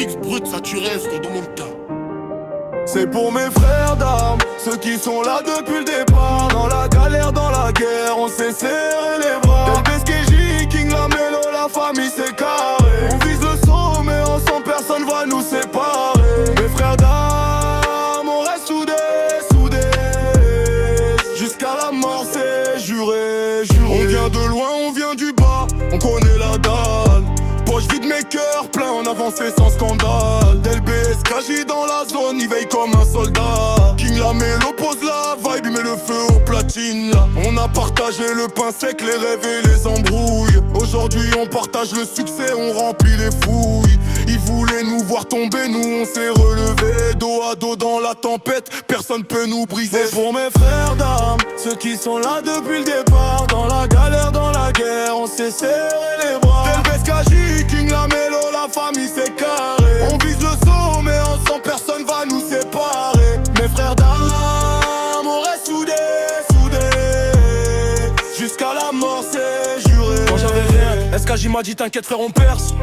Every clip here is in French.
mix brut saturé, c'est dans mon cas. C'est pour mes frères d'armes, ceux qui sont là depuis le départ. Dans la galère, dans la guerre, on s'est serré les bras. Del BSKJ, King Lamelo, la famille c'est carré. On vise le sommet, ensemble personne va nous séparer. Mes frères d'armes, on reste soudés, soudés. Jusqu'à la mort c'est juré, juré. On vient de loin, on vient du bas, on connaît la dalle. Poche vide mes cœurs pleins, on avançait sans scandale. Del BSKJ dans la zone, il veille comme un soldat. King Lamelo pose la vibe, il met le feu aux platines là. On a partagé le pain sec, les rêves et les embrouilles. Aujourd'hui on partage le succès, on remplit les fouilles. Ils voulaient nous voir tomber, nous on s'est relevés. Dos à dos dans la tempête, personne peut nous briser. C'est pour mes frères d'armes, ceux qui sont là depuis le départ. Dans la galère, dans la guerre, on s'est serré les bras. Del BSKJ, King Lamelo, la famille c'est carré. On vise le sommet, ensemble personne va nous séparer. Mes frères d'armes, on reste soudés, soudés. Jusqu'à la mort c'est juré. Quand j'avais rien, SKJ m'a dit t'inquiète frère on perce.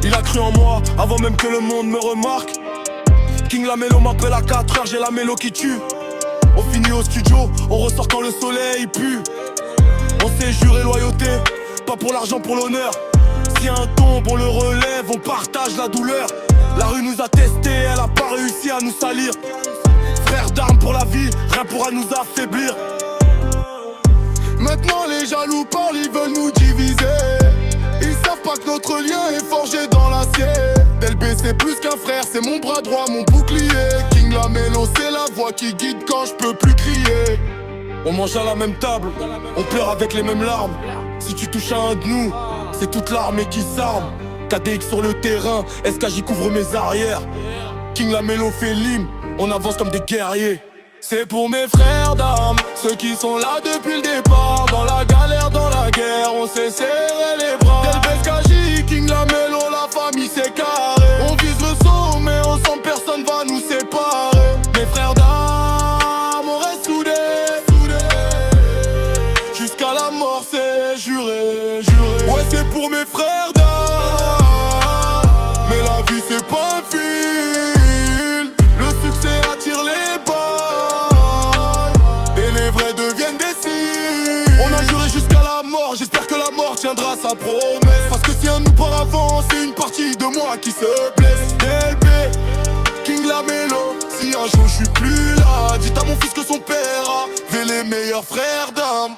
Il a cru en moi avant même que le monde me remarque. King Lamelo m'appelle à 4h, j'ai la mélo qui tue. On finit au studio, on ressort quand le soleil pue. On s'est juré loyauté, pas pour l'argent, pour l'honneur. Si un tombe, on le relève, on partage la douleur. La rue nous a testés, elle a pas réussi à nous salir. Frères d'armes pour la vie, rien pourra nous affaiblir. Maintenant les jaloux parlent, ils veulent nous diviser. Ils savent pas que notre lien est forgé dans l'acier. Del B c'est plus qu'un frère, c'est mon bras droit, mon bouclier. King Lamelo c'est la voix qui guide quand je peux plus crier. On mange à la même table, on pleure avec les mêmes larmes. Si tu touches à un de nous, c'est toute l'armée qui s'arme. KDX sur le terrain, SKJ couvre mes arrières. King Lamelo fait l'hymne, on avance comme des guerriers. C'est pour mes frères d'armes, ceux qui sont là depuis le départ. Dans la galère, dans la guerre, on s'est serré les bras. Del BSKJ, King Lamelo, la famille c'est carré. On vise le sommet, ensemble personne va nous séparer. Mes frères d'armes, on reste soudés, soudés. Jusqu'à la mort c'est juré, juré. Ouais c'est pour mes frères d'armes, mais la vie c'est pas un film. Le succès attire les balles. On a juré jusqu'à la mort, j'espère que la mort tiendra sa promesse. Parce que si un nous part avant, c'est une partie de moi qui se blesse. DLP, King Lamelo, si un jour je suis plus là, dites à mon fils que son père avait les meilleurs frères d'armes.